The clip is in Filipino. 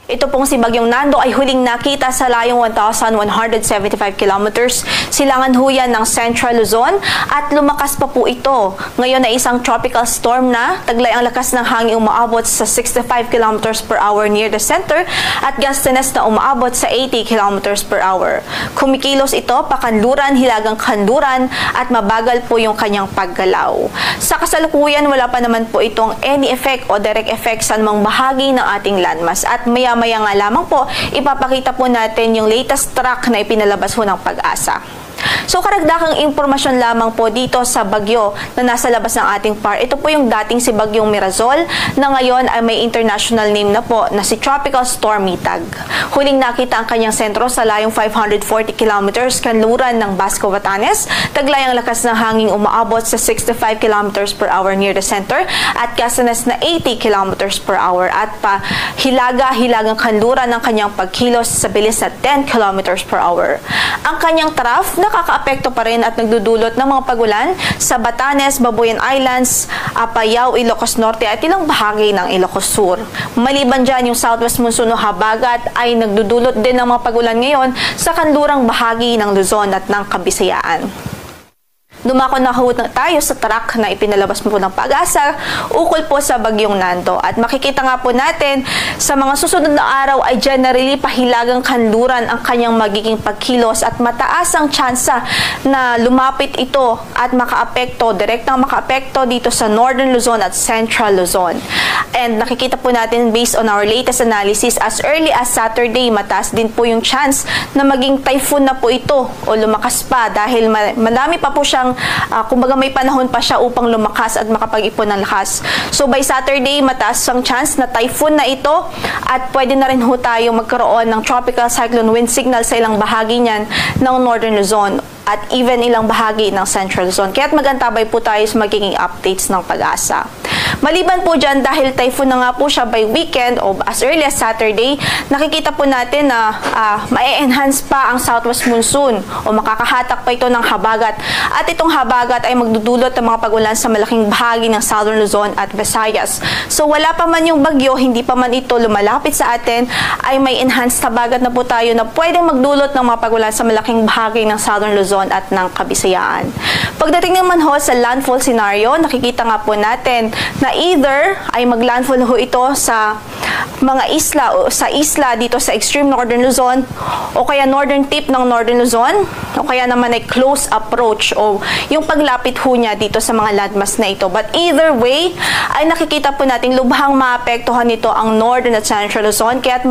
Ito pong si Bagyong Nando ay huling nakita sa layong 1,175 kilometers silangan huyan ng Central Luzon at lumakas pa po ito. Ngayon ay isang tropical storm na, taglay ang lakas ng hangin umaabot sa 65 kilometers per hour near the center at gustiness na umaabot sa 80 kilometers per hour. Kumikilos ito pakanluran, hilagang kanluran at mabagal po yung kanyang paggalaw. Sa kasalukuyan, wala pa naman po itong any effect o direct effect sa anumang bahagi ng ating landmass at maya nga lamang po, ipapakita po natin yung latest track na ipinalabas ho ng Pag-asa. So karagdagang impormasyon lamang po dito sa bagyo na nasa labas ng ating PAR. Ito po yung dating si Bagyong Mirazol na ngayon ay may international name na po na si Tropical Storm Mitag. Huling nakita ang kanyang sentro sa layong 540 kilometers kanluran ng Basco, Batanes. Taglay ang lakas ng hangin umaabot sa 65 kilometers per hour near the center at gustiness na 80 kilometers per hour at pa hilagang kanluran ng kanyang pagkilos sa bilis na 10 kilometers per hour. Ang kanyang trough nakakaapekto pa rin at nagdudulot ng mga pagulan sa Batanes, Babuyan Islands, Apayao, Ilocos Norte at ilang bahagi ng Ilocos Sur. Maliban dyan, yung southwest monsoon o habagat ay nagdudulot din ng mga pagulan ngayon sa kanlurang bahagi ng Luzon at ng Kabisayaan. Dumako na tayo sa track na ipinalabas po ng Pag-asa ukol po sa Bagyong Nando. At makikita nga po natin sa mga susunod na araw ay generally pahilagang kanluran ang kanyang magiging pagkilos at mataas ang tsansa na lumapit ito at makaapekto, direktang makaapekto dito sa Northern Luzon at Central Luzon. And nakikita po natin based on our latest analysis as early as Saturday, mataas din po yung chance na maging typhoon na po ito o lumakas pa dahil madami pa po siyang kumbaga may panahon pa siya upang lumakas at makapag-ipon ng lakas. So by Saturday, mataas ang chance na typhoon na ito at pwede na rin ho tayo magkaroon ng tropical cyclone wind signal sa ilang bahagi niyan ng Northern Luzon at even ilang bahagi ng Central Luzon. Kaya't magantabay po tayo sa magiging updates ng Pag-asa. Maliban po dyan, dahil typhoon na nga po siya by weekend o as early as Saturday, nakikita po natin na ma-enhance pa ang southwest monsoon o makakahatak pa ito ng habagat. At itong habagat ay magdudulot ng mga pagulan sa malaking bahagi ng Southern Luzon at Visayas. So wala pa man yung bagyo, hindi pa man ito lumalapit sa atin, ay may enhanced habagat na po tayo na pwedeng magdulot ng mga pagulan sa malaking bahagi ng Southern Luzon at ng Kabisayaan. Pagdating naman ho sa landfall scenario, nakikita nga po natin na either ay maglandfall ho ito sa mga isla o sa isla dito sa extreme Northern Luzon o kaya northern tip ng Northern Luzon o kaya naman ay close approach o yung paglapit ho niya dito sa mga landmass na ito. But either way, ay nakikita po natin lubhang maapektuhan nito ang Northern at Central Luzon. Kaya